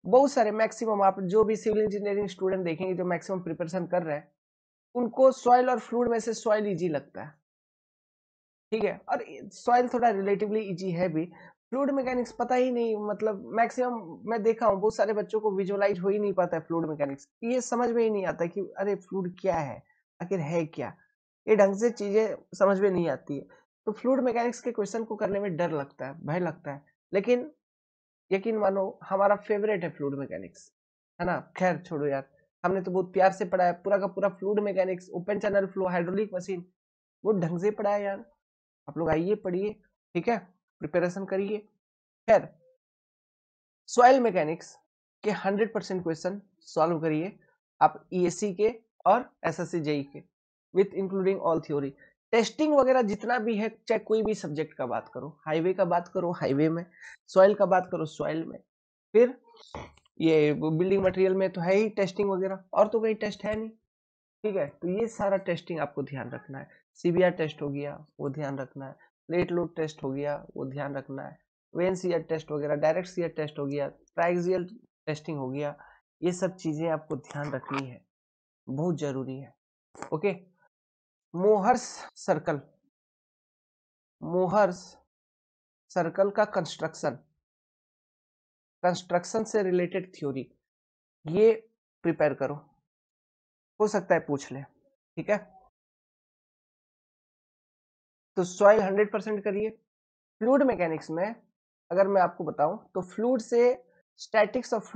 बहुत सारे मैक्सिमम आप जो भी सिविल इंजीनियरिंग स्टूडेंट देखेंगे जो मैक्सिमम प्रिपरेशन कर रहे हैं, उनको सॉइल और फ्लूइड में से सॉइल इजी लगता है, ठीक है। और सॉइल थोड़ा रिलेटिवली इजी है भी, फ्लूइड मैकेनिक्स पता ही नहीं, मतलब मैक्सिमम मैं देखा हूँ बहुत सारे बच्चों को विजुअलाइज हो ही नहीं पाता है फ्लूइड मैकेनिक्स, ये समझ में ही नहीं आता कि अरे फ्लूइड क्या है, आखिर है क्या, ये ढंग से चीजें समझ में नहीं आती है। तो फ्लूइड मैकेनिक्स के क्वेश्चन को करने में डर लगता है, भय लगता है। लेकिन यकीन मानो हमारा फेवरेट है फ्लूइड मैकेनिक्स, है ना। खैर छोड़ो यार, हमने तो बहुत प्यार से पढ़ा है पूरा का पूरा fluid mechanics, open channel flow, hydraulic machine, वो ढंग से पढ़ा है यार। आप लोग आइए पढ़िए, ठीक है, प्रिपरेशन करिए। खैर सॉइल मैकेनिक्स के 100% क्वेश्चन सॉल्व करिए आप, ईएससी के और एसएससी जेई के, with including all theory. Testing वगैरह जितना भी है, चाहे कोई भी सब्जेक्ट का बात करो, हाईवे का बात करो हाईवे में, सॉइल का बात करो सॉइल में, फिर ये बिल्डिंग मटेरियल में तो है ही टेस्टिंग वगैरह, और तो कोई टेस्ट है नहीं, ठीक है। तो ये सारा टेस्टिंग आपको ध्यान रखना है। सीबीआर टेस्ट हो गया वो ध्यान रखना है, प्लेट लोड टेस्ट हो गया वो ध्यान रखना है, वेन सीयर टेस्ट वगैरह, डायरेक्ट सीयर टेस्ट हो गया, ट्राइक्सियल टेस्टिंग हो गया, ये सब चीजें आपको ध्यान रखनी है, बहुत जरूरी है। Okay, Mohr's circle, Mohr's circle का कंस्ट्रक्शन से रिलेटेड थ्योरी, ये प्रिपेयर करो, हो सकता है पूछ ले। ठीक है, तो सॉइल 100% करिए। फ्लूइड मैकेनिक्स में अगर मैं आपको बताऊं तो फ्लूइड से स्टैटिक्स ऑफ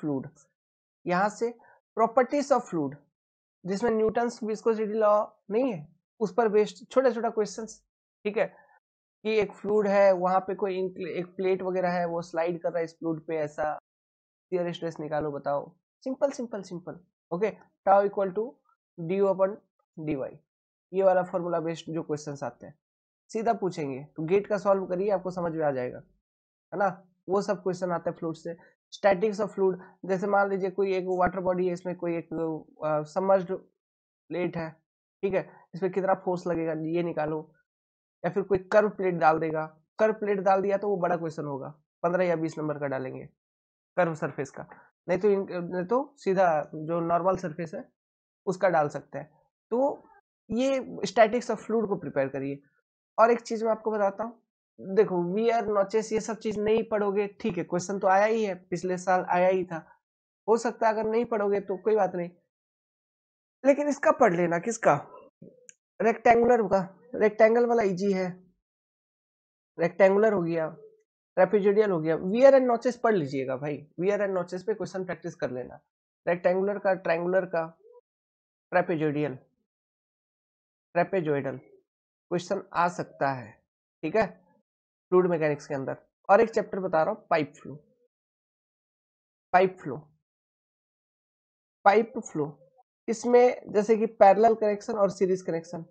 फ्लूइड, यहां से प्रॉपर्टीज ऑफ फ्लूइड, जिसमें न्यूटन्स विस्कोसिटी लॉ नहीं है, उस पर बेस्ड छोटा छोटा क्वेश्चंस। ठीक है, कि एक फ्लूइड है, वहां पे कोई एक प्लेट वगैरह है, वो स्लाइड कर रहा है इस फ्लूइड पे, ऐसा शियर स्ट्रेस निकालो, बताओ। Simple simple simple. Okay, tau equal to d upon d y, ये वाला फॉर्मूला बेस्ड जो क्वेश्चंस आते हैं सीधा पूछेंगे, तो गेट का सॉल्व करिए, आपको समझ में आ जाएगा, है ना। वो सब क्वेश्चन आते हैं फ्लूइड से। स्टैटिक्स ऑफ फ्लूइड, जैसे मान लीजिए कोई एक वाटर बॉडी है, इसमें कोई एक सबमर्ज्ड प्लेट है, ठीक है, इसमें कितना फोर्स लगेगा ये निकालो। या फिर कोई कर्व प्लेट डाल देगा, कर्व प्लेट डाल दिया तो वो बड़ा क्वेश्चन होगा, 15 या 20 नंबर का डालेंगे कर्व सरफेस का। नहीं तो सीधा जो नॉर्मल सरफेस है उसका डाल सकते हैं। तो ये स्टैटिक्स ऑफ फ्लूइड को प्रिपेयर करिए। और एक चीज मैं आपको बताता हूँ, देखो वियर नॉचेस ये सब चीज नहीं पढ़ोगे, ठीक है, क्वेश्चन तो आया ही है, पिछले साल आया ही था, हो सकता है अगर नहीं पढ़ोगे तो कोई बात नहीं, लेकिन इसका पढ़ लेना, किसका, रेक्टेंगुलर का, रेक्टेंगल वाला इजी है, रेक्टेंगुलर हो गया, ट्रेपेजोइडल हो गया, वियर एंड नॉचेस पढ़ लीजिएगा भाई, वियर एंड नॉचेस पे क्वेश्चन प्रैक्टिस कर लेना, रेक्टेंगुलर का, ट्रायंगुलर का, ट्रेपेजोइडल, ट्रेपेजोइडल क्वेश्चन आ सकता है। ठीक है, फ्लूइड मैकेनिक्स के अंदर। और एक चैप्टर बता रहा हूँ, pipe flow, pipe flow, pipe flow, इसमें जैसे कि पैरेलल कनेक्शन और सीरीज कनेक्शन,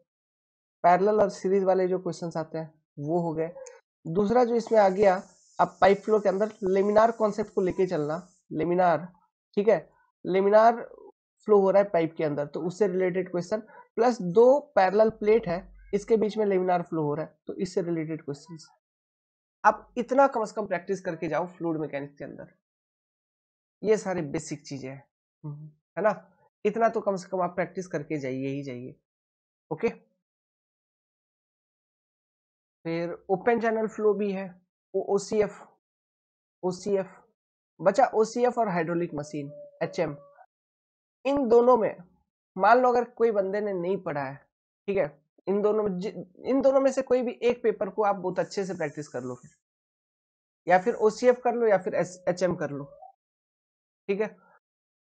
पैरेलल और सीरीज वाले जो क्वेश्चंस आते हैं वो हो गए। दूसरा जो इसमें आ गया, अब पाइप फ्लो के अंदर लेमिनार कॉन्सेप्ट को लेके चलना, लेमिनार, ठीक है, लेमिनार फ्लो हो रहा है पाइप के अंदर, तो उससे रिलेटेड क्वेश्चन, प्लस दो पैरेलल प्लेट है, इसके बीच में लेमिनार फ्लो हो रहा है, तो इससे रिलेटेड क्वेश्चंस। आप इतना कम से कम प्रैक्टिस करके जाओ फ्लूइड मैकेनिक्स के अंदर, ये सारी बेसिक चीजें हैं, है ना, इतना तो कम से कम आप प्रैक्टिस करके जाइए ही जाइए। ओके, फिर ओपन चैनल फ्लो भी है, ओसीएफ, ओसीएफ बचा, ओसीएफ और हाइड्रोलिक मशीन, एचएम, इन दोनों में मान लो अगर कोई बंदे ने नहीं पढ़ा है, ठीक है, इन दोनों में से कोई भी एक पेपर को आप बहुत अच्छे से प्रैक्टिस कर लो, फिर या फिर ओसीएफ कर लो या फिर एचएम कर लो। ठीक है,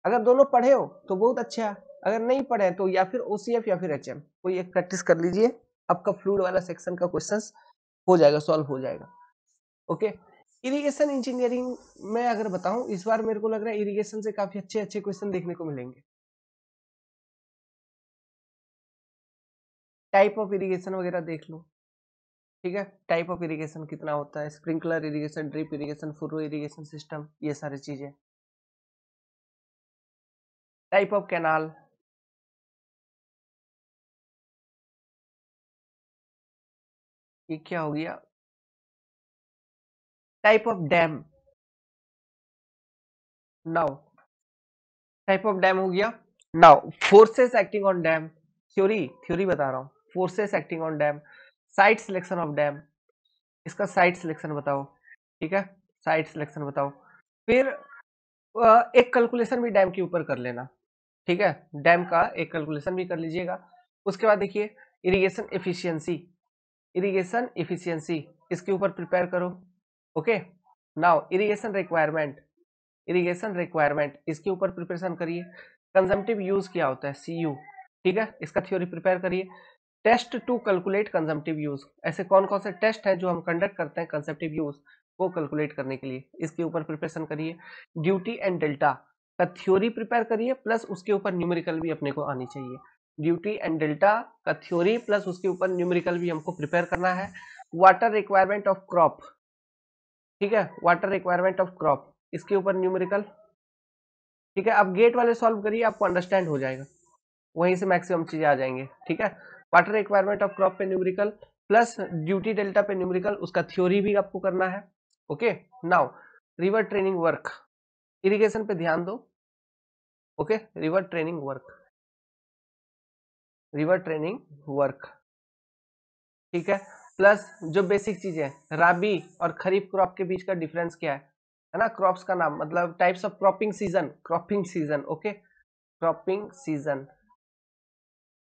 अगर दोनों पढ़े हो तो बहुत अच्छा है, अगर नहीं पढ़े तो या फिर ओसीएफ या फिर एचएम, कोई एक प्रैक्टिस कर लीजिए, आपका फ्लूइड वाला सेक्शन का क्वेश्चंस हो जाएगा, सॉल्व हो जाएगा। ओके, इरिगेशन इंजीनियरिंग में अगर बताऊं, इस बार मेरे को लग रहा है इरिगेशन से काफी अच्छे अच्छे क्वेश्चन देखने को मिलेंगे। टाइप ऑफ इरिगेशन वगैरह देख लो, ठीक है, टाइप ऑफ इरिगेशन कितना होता है, sprinkler irrigation, drip irrigation, furrow irrigation system, ये सारी चीजें, टाइप ऑफ कैनाल, ये क्या हो गया, type of dam, now type of dam हो गया। Now forces acting on dam, theory बता रहा हूँ, forces acting on dam, site selection of dam, इसका साइट सिलेक्शन बताओ, ठीक है, साइट सिलेक्शन बताओ। फिर एक कैलकुलेशन भी डैम के ऊपर कर लेना, ठीक है, डैम का एक कैलकुलेशन भी कर लीजिएगा। उसके बाद देखिए इरिगेशन एफिशिएंसी, इरिगेशन एफिशिएंसी, इसके ऊपर प्रिपेयर करो। Okay, now irrigation requirement, irrigation requirement, इसके ऊपर प्रिपरेशन करिए। कंजम्पटिव यूज क्या होता है, सीयू, ठीक है, इसका थ्योरी प्रिपेयर करिए। Test to calculate consumptive use, ऐसे कौन कौन से टेस्ट हैं जो हम कंडक्ट करते हैं कंजम्पटिव यूज को कैलकुलेट करने के लिए, इसके ऊपर प्रिपरेशन करिए। ड्यूटी एंड डेल्टा का थ्योरी प्रिपेयर करिए, प्लस उसके ऊपर न्यूमेरिकल भी अपने को आनी चाहिए। ड्यूटी एंड डेल्टा का थ्योरी प्लस उसके ऊपर न्यूमेरिकल भी हमको प्रिपेयर करना है। वाटर रिक्वायरमेंट ऑफ क्रॉप, ठीक है, वाटर रिक्वायरमेंट ऑफ क्रॉप, इसके ऊपर न्यूमेरिकल, ठीक है। अब गेट वाले सॉल्व करिए, आपको अंडरस्टैंड हो जाएगा, वहीं से मैक्सिमम चीजें आ जाएंगे, ठीक है। वाटर रिक्वायरमेंट ऑफ क्रॉप पे न्यूमेरिकल प्लस ड्यूटी डेल्टा पे न्यूमेरिकल, उसका थ्योरी भी आपको करना है। Okay, now river training work, irrigation पे ध्यान दो। Okay, river training work, river training work, ठीक है। प्लस जो बेसिक चीजें हैं, राबी और खरीफ क्रॉप के बीच का डिफरेंस क्या है ना, क्रॉप्स का नाम मतलब types of cropping season, cropping season, okay, cropping season,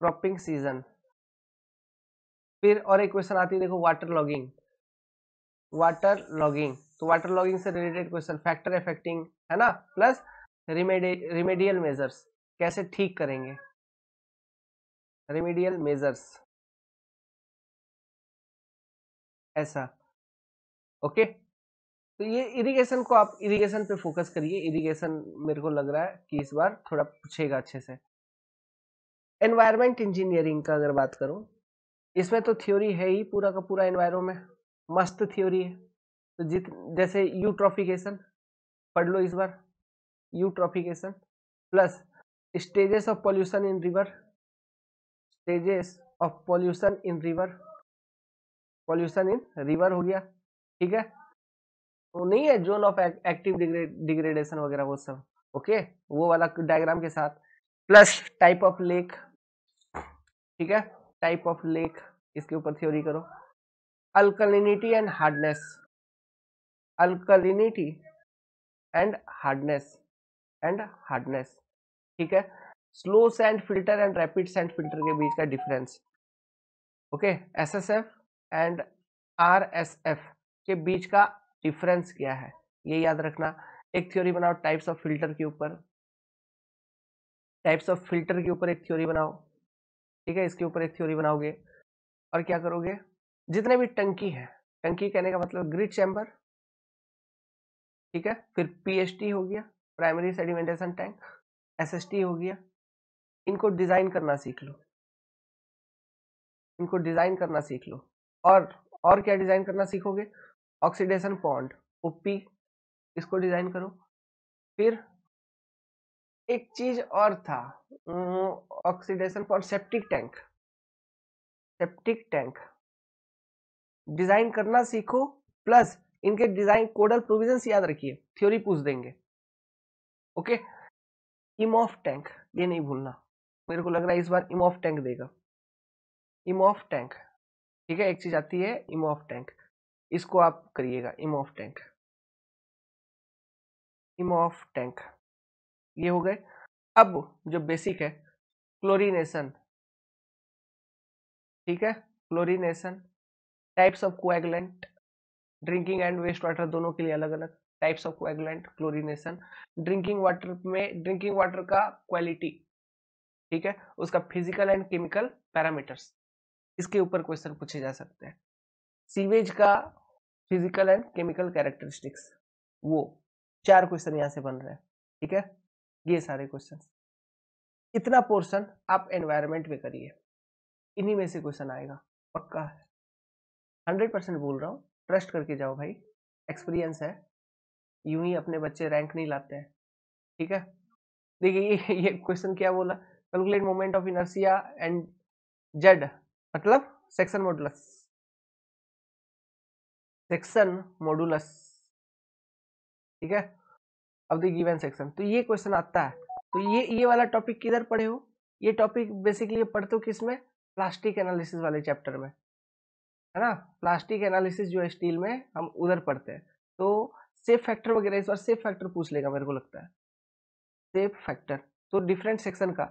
cropping season. फिर और एक क्वेश्चन आती है देखो, वाटर लॉगिंग, वाटर लॉगिंग, तो वाटर लॉगिंग से रिलेटेड क्वेश्चन, फैक्टर अफेक्टिंग, है ना, प्लस रिमेडियल मेजर्स, कैसे ठीक करेंगे, रिमेडियल मेजर्स, ऐसा, ओके। तो ये इरिगेशन को आप इरिगेशन पे फोकस करिए, इरिगेशन मेरे को लग रहा है कि इस बार थोड़ा पूछेगा अच्छे से। एनवायरमेंट इंजीनियरिंग का अगर बात करूं, इसमें तो थ्योरी है ही पूरा का पूरा, एनवायरमेंट मस्त थ्योरी है। तो जैसे यूट्रॉफिकेशन पढ़ लो इस बार, eutrophication plus stages of pollution in river, stages of pollution in river, pollution in river हो गया, ठीक है। वो नहीं है जोन ऑफ एक्टिव डिग्रेडेशन वगैरह वो सब, ओके, वो वाला डायग्राम के साथ, प्लस टाइप ऑफ लेक, ठीक है, टाइप ऑफ लेक, इसके ऊपर थ्योरी करो। Alkalinity and hardness, alkalinity and hardness, and hardness, ठीक है। Slow sand filter and rapid sand filter के बीच का difference, okay, SSF and RSF के बीच का डिफरेंस क्या है, ये याद रखना। एक थ्योरी बनाओ टाइप्स ऑफ फिल्टर के ऊपर, टाइप्स ऑफ फिल्टर के ऊपर एक थ्योरी बनाओ, ठीक है, इसके ऊपर एक थ्योरी बनाओगे। और क्या करोगे, जितने भी टंकी है, टंकी कहने का मतलब ग्रिड चैम्बर, ठीक है, फिर पीएसटी हो गया, प्राइमरी सेडिमेंटेशन टैंक, एसएसटी हो गया, इनको डिजाइन करना सीख लो, इनको डिजाइन करना सीख लो। और क्या डिजाइन करना सीखोगे, ऑक्सीडेशन पॉन्ड, ओपी, इसको डिजाइन करो। फिर एक चीज और था, oxidation pond, septic tank, septic tank design करना सीखो, प्लस इनके डिजाइन कोडल प्रोविजंस याद रखिए, थ्योरी पूछ देंगे, ओके। इमॉफ टैंक, ये नहीं भूलना, मेरे को लग रहा है इस बार इमॉफ टैंक देगा, इमॉफ टैंक, ठीक है, एक चीज आती है इमॉफ टैंक, इसको आप करिएगा, इमॉफ टैंक, इमॉफ टैंक, ये हो गए। अब जो बेसिक है, क्लोरीनेशन, ठीक है, chlorination, types of coagulant, drinking and waste water दोनों के लिए अलग अलग types of coagulant, chlorination, drinking water में ड्रिंकिंग वाटर का क्वालिटी, ठीक है, उसका फिजिकल एंड केमिकल पैरामीटर्स, इसके ऊपर क्वेश्चन पूछे जा सकते हैं। सीवेज का फिजिकल एंड केमिकल कैरेक्टरिस्टिक्स, वो 4 क्वेश्चन यहाँ से बन रहे हैं, ठीक है, ये सारे क्वेश्चन। इतना पोर्शन आप एनवायरमेंट में करिए, इन्हीं में से क्वेश्चन आएगा, पक्का है, 100% बोल रहा हूँ, ट्रस्ट करके जाओ भाई, एक्सपीरियंस है, यूं ही अपने बच्चे रैंक नहीं लाते हैं, ठीक है। देखिए ये क्वेश्चन क्या बोला, calculate moment of inertia and Z, मतलब सेक्शन मॉडुलस, सेक्शन मॉडुलस, ठीक है, ऑफ द गिवन सेक्शन, तो ये क्वेश्चन आता है। तो ये वाला टॉपिक किधर पढ़े हो, ये टॉपिक बेसिकली पढ़ते हो किसमें, प्लास्टिक एनालिसिस वाले चैप्टर में, है ना, प्लास्टिक एनालिसिस जो है स्टील में, हम उधर पढ़ते हैं। तो सेफ फैक्टर वगैरह इस बार सेफ फैक्टर पूछ लेगा मेरे को लगता है, सेफ फैक्टर, तो डिफरेंट सेक्शन का,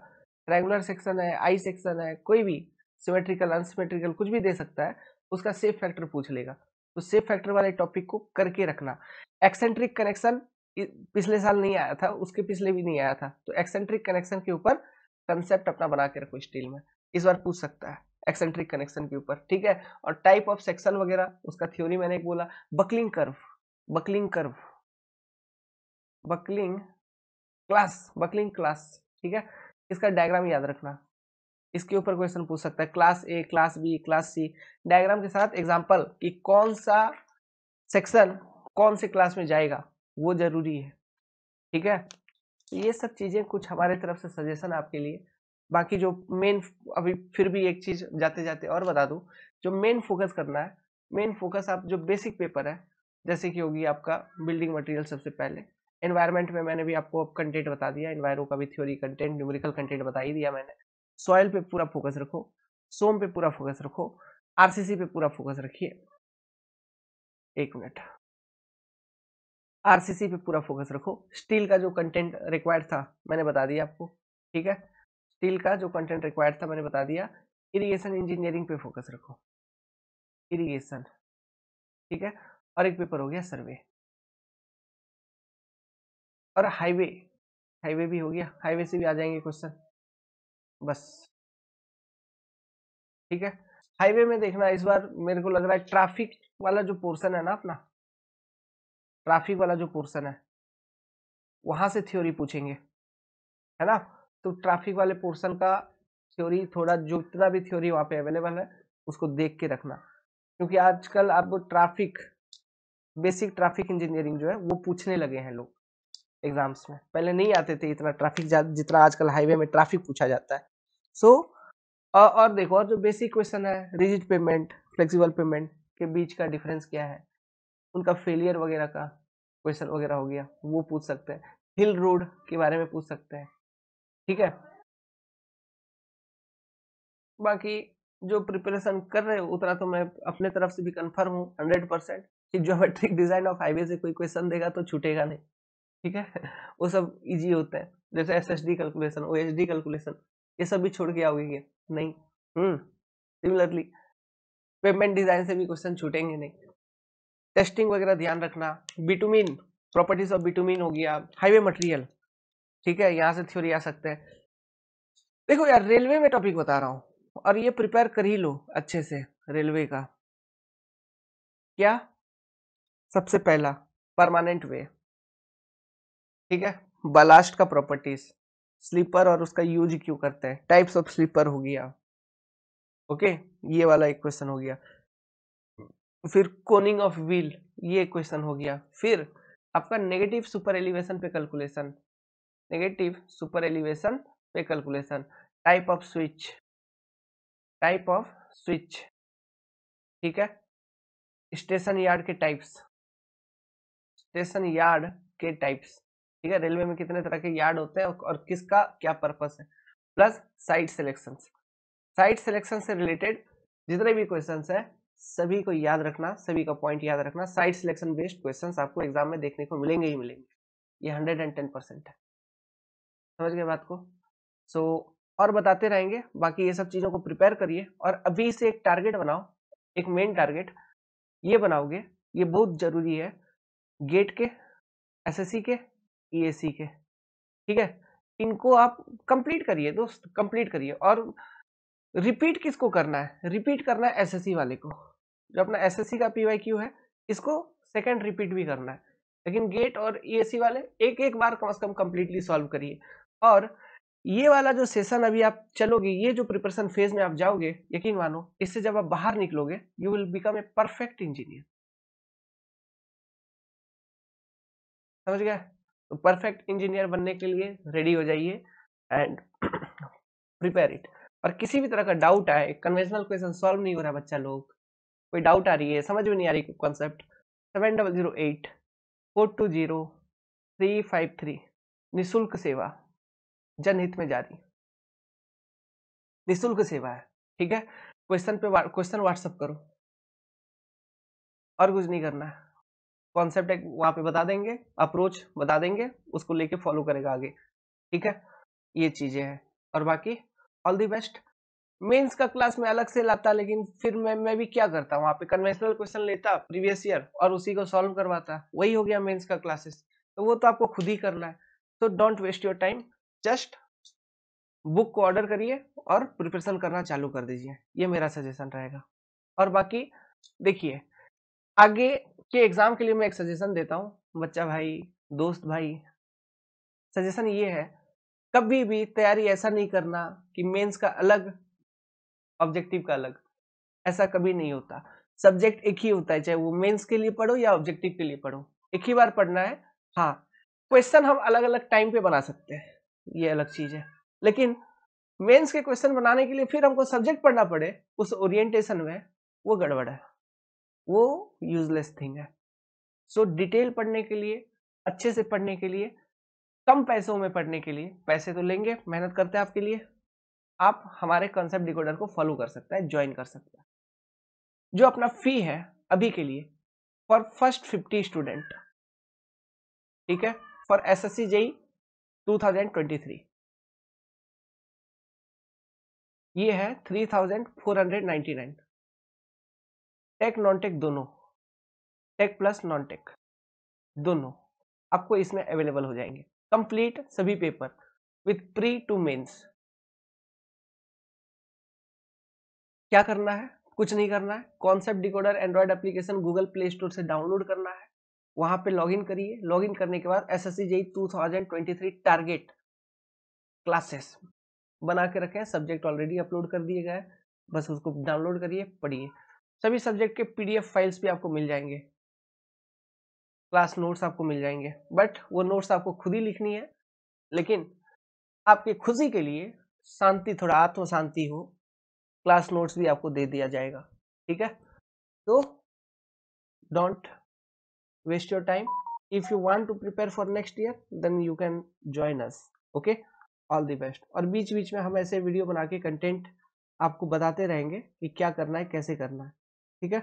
रेगुलर सेक्शन है, आई सेक्शन है, कोई भी सिमेट्रिकल अनसिमेट्रिकल कुछ भी दे सकता है, उसका सेफ फैक्टर पूछ लेगा। तो सेफ फैक्टर वाले टॉपिक को करके रखना। एक्सेंट्रिक कनेक्शन पिछले साल नहीं आया था, उसके पिछले भी नहीं आया था, तो एक्सेंट्रिक कनेक्शन के ऊपर कंसेप्ट अपना बना के रखो स्टील में, इस बार पूछ सकता है एक्सेंट्रिक कनेक्शन के ऊपर, ठीक है। और टाइप ऑफ सेक्शन वगैरह उसका थ्योरी मैंने एक बोला, buckling curve, buckling curve, buckling class, buckling class, ठीक है, इसका डायग्राम याद रखना, इसके ऊपर क्वेश्चन पूछ सकता है, class A, class B, class C, diagram के साथ एग्जांपल कि कौन सा सेक्शन कौन से क्लास में जाएगा, वो जरूरी है, ठीक है। ये सब चीजें कुछ हमारे तरफ से सजेशन आपके लिए। बाकी जो मेन, अभी फिर भी एक चीज जाते जाते और बता दूं, जो मेन फोकस करना है, मेन फोकस आप जो बेसिक पेपर है, जैसे कि होगी आपका बिल्डिंग मटेरियल सबसे पहले, एनवायरमेंट में मैंने भी आपको कंटेंट बता दिया, एनवायरो का भी थ्योरी कंटेंट, न्यूमेरिकल कंटेंट बता ही दिया मैंने। सॉइल पे पूरा फोकस रखो, सोम पे पूरा फोकस रखो, आरसीसी पे पूरा फोकस रखिए। एक मिनट, आरसीसी पे पूरा फोकस रखो। स्टील का जो कंटेंट रिक्वायर्ड था मैंने बता दिया आपको, ठीक है। स्टील का जो कंटेंट रिक्वायर्ड था मैंने बता दिया। इरिगेशन इंजीनियरिंग पे फोकस रखो, इरिगेशन, ठीक है। और एक पेपर हो गया सर्वे, और हाईवे, हाईवे भी हो गया, हाईवे से भी आ जाएंगे क्वेश्चन, बस, ठीक है। हाईवे में देखना इस बार मेरे को लग रहा है ट्रैफिक वाला जो पोर्शन है ना अपना, ट्रैफिक वाला जो पोर्शन है वहां से थ्योरी पूछेंगे, है ना। तो ट्रैफिक वाले पोर्शन का थ्योरी थोड़ा, जो जितना भी थ्योरी वहां पे अवेलेबल है उसको देख के रखना, क्योंकि आजकल आपको ट्रैफिक, बेसिक ट्रैफिक इंजीनियरिंग जो है वो पूछने लगे हैं लोग एग्जाम्स में। पहले नहीं आते थे इतना ट्रैफिक जितना आजकल हाईवे में ट्रैफिक पूछा जाता है। सो और देखो, और जो बेसिक क्वेश्चन है, रिजिड पेमेंट, फ्लेक्सिबल पेमेंट के बीच का डिफरेंस क्या है, उनका फेलियर वगैरह का क्वेश्चन वगैरह हो गया, वो पूछ सकते हैं। हिल रोड के बारे में पूछ सकते हैं, ठीक है। बाकी जो प्रिपरेशन कर रहे हो उतना तो मैं अपने तरफ से भी कंफर्म हूँ 100% कि ज्योमेट्रिक डिजाइन ऑफ हाईवे से कोई क्वेश्चन देगा तो छूटेगा नहीं, ठीक है। वो सब इजी होता है, जैसे एसएसडी कैलकुलेशन, ओएसडी कैलकुलेशन, ये सब भी छोड़ के आओगे क्या? नहीं। सिमिलरली पेमेंट डिजाइन से भी क्वेश्चन छूटेंगे नहीं। टेस्टिंग वगैरह ध्यान रखना, बिटुमिन, प्रॉपर्टीज ऑफ बिटुमिन हो गया, हाईवे मटेरियल, ठीक है, यहाँ से थ्योरी आ सकते हैं। देखो यार, रेलवे में टॉपिक बता रहा हूँ और ये प्रिपेयर कर ही लो अच्छे से। रेलवे का क्या, सबसे पहला परमानेंट वे, ठीक है। बलास्ट का प्रॉपर्टीज, स्लीपर और उसका यूज क्यों करते हैं, टाइप्स ऑफ स्लीपर हो गया, ओके, ये वाला एक क्वेश्चन हो गया। फिर कोनिंग ऑफ व्हील, ये क्वेश्चन हो गया। फिर आपका नेगेटिव सुपर एलिवेशन पे कैलकुलेशन, नेगेटिव सुपर एलिवेशन पे calculation, type off switch, type off switch, ठीक है। स्टेशन यार्ड के टाइप्स, स्टेशन यार्ड के टाइप्स, ठीक है। रेलवे में कितने तरह के यार्ड होते हैं और किसका क्या पर्पस है, plus site selection, site selection से रिलेटेड जितने भी क्वेश्चंस है सभी को याद रखना, सभी का पॉइंट याद रखना। साइट सिलेक्शन बेस्ड क्वेश्चंस आपको एग्जाम में देखने को मिलेंगे ही मिलेंगे, ये 110% है। समझ गए बात को। सो और बताते रहेंगे, बाकी ये सब चीजों को प्रिपेयर करिए और अभी से एक टारगेट बनाओ, एक मेन टारगेट ये बनाओगे, ये बहुत जरूरी है, गेट के, एसएससी के, ईएसी के, ठीक है। इनको आप कंप्लीट करिए दोस्त, कंप्लीट करिए। और रिपीट किसको करना है, रिपीट करना है एसएससी वाले को, जो अपना एसएससी का पीवाईक्यू है इसको सेकंड रिपीट भी करना है। लेकिन गेट और ईएससी वाले एक एक बार कम से कम कंप्लीटली सॉल्व करिए। और ये वाला जो सेशन अभी आप चलोगे, ये जो प्रिपरेशन फेज में आप जाओगे, यकीन मानो इससे जब आप बाहर निकलोगे you will become a perfect engineer. समझ गए। तो परफेक्ट इंजीनियर बनने के लिए रेडी हो जाइए एंड प्रिपेयर इट। और किसी भी तरह का डाउट आए, कन्वेंशनल क्वेश्चन सॉल्व नहीं हो रहा बच्चा लोग, कोई डाउट आ रही है, समझ में नहीं आ रही कॉन्सेप्ट, 7008 420 353 निःशुल्क सेवा, जनहित में जारी, निःशुल्क सेवा है, ठीक है। क्वेश्चन पे क्वेश्चन व्हाट्सअप करो, और कुछ नहीं करना है। कॉन्सेप्ट एक वहां पे बता देंगे, अप्रोच बता देंगे, उसको लेके फॉलो करेगा आगे, ठीक है। ये चीजें हैं और बाकी ऑल दी बेस्ट। मेंस का क्लास में अलग से लाता, लेकिन फिर मैं भी क्या करता, वहां पे कन्वेंशनल क्वेश्चन लेता प्रीवियस ईयर और उसी को सॉल्व करवाता, वही हो गया मेंस का क्लासेस। तो वो तो आपको खुद ही करना है, तो don't waste your time, just book को ऑर्डर करिए और प्रिपरेशन करना चालू कर दीजिए, ये मेरा सजेशन रहेगा। और बाकी देखिए, आगे के एग्जाम के लिए मैं एक सजेशन देता हूँ बच्चा भाई, दोस्त भाई, सजेशन ये है, कभी भी तैयारी ऐसा नहीं करना कि मेंस का अलग ऑब्जेक्टिव का अलग, ऐसा कभी नहीं होता। सब्जेक्ट एक ही होता है, चाहे वो मेंस के लिए पढ़ो या ऑब्जेक्टिव के लिए पढ़ो, एक ही बार पढ़ना है। हाँ, क्वेश्चन हम अलग अलग टाइम पे बना सकते हैं, ये अलग चीज है। लेकिन मेंस के क्वेश्चन बनाने के लिए फिर हमको सब्जेक्ट पढ़ना पड़े उस ओरिएंटेशन में, वो गड़बड़ है, वो यूजलेस थिंग है। सो डिटेल पढ़ने के लिए अच्छे से पढ़ने के लिए, कम पैसों में पढ़ने के लिए, पैसे तो लेंगे, मेहनत करते हैं आपके लिए, आप हमारे कॉन्सेप्ट डिकोडर को फॉलो कर सकता है, ज्वाइन कर सकता है। जो अपना फी है अभी के लिए फॉर फर्स्ट 50 स्टूडेंट, ठीक है, फॉर एसएससी जेई 2023, ये है 3499। टेक नॉन टेक दोनों, टेक प्लस नॉन टेक दोनों आपको इसमें अवेलेबल हो जाएंगे, कंप्लीट सभी paper with pre to mains. क्या करना है? कुछ नहीं करना है, concept decoder android application Google Play Store से डाउनलोड करना है, वहां पे लॉगिन करिए, लॉगिन करने के बाद एसएससी जेई 2023 टारगेट क्लासेस बना के रखे हैं, सब्जेक्ट ऑलरेडी अपलोड कर दिए गए, बस उसको डाउनलोड करिए, पढ़िए। सभी सब्जेक्ट के पीडीएफ फाइल्स भी आपको मिल जाएंगे, क्लास नोट्स आपको मिल जाएंगे, बट वो नोट्स आपको खुद ही लिखनी है, लेकिन आपकी खुशी के लिए, शांति, थोड़ा आत्म शांति हो, क्लास नोट्स भी आपको दे दिया जाएगा, ठीक है। तो don't waste your time. If you want to prepare for next year, then you can join us. Okay, all the best. और बीच बीच में हम ऐसे वीडियो बना के कंटेंट आपको बताते रहेंगे कि क्या करना है, कैसे करना है, ठीक है।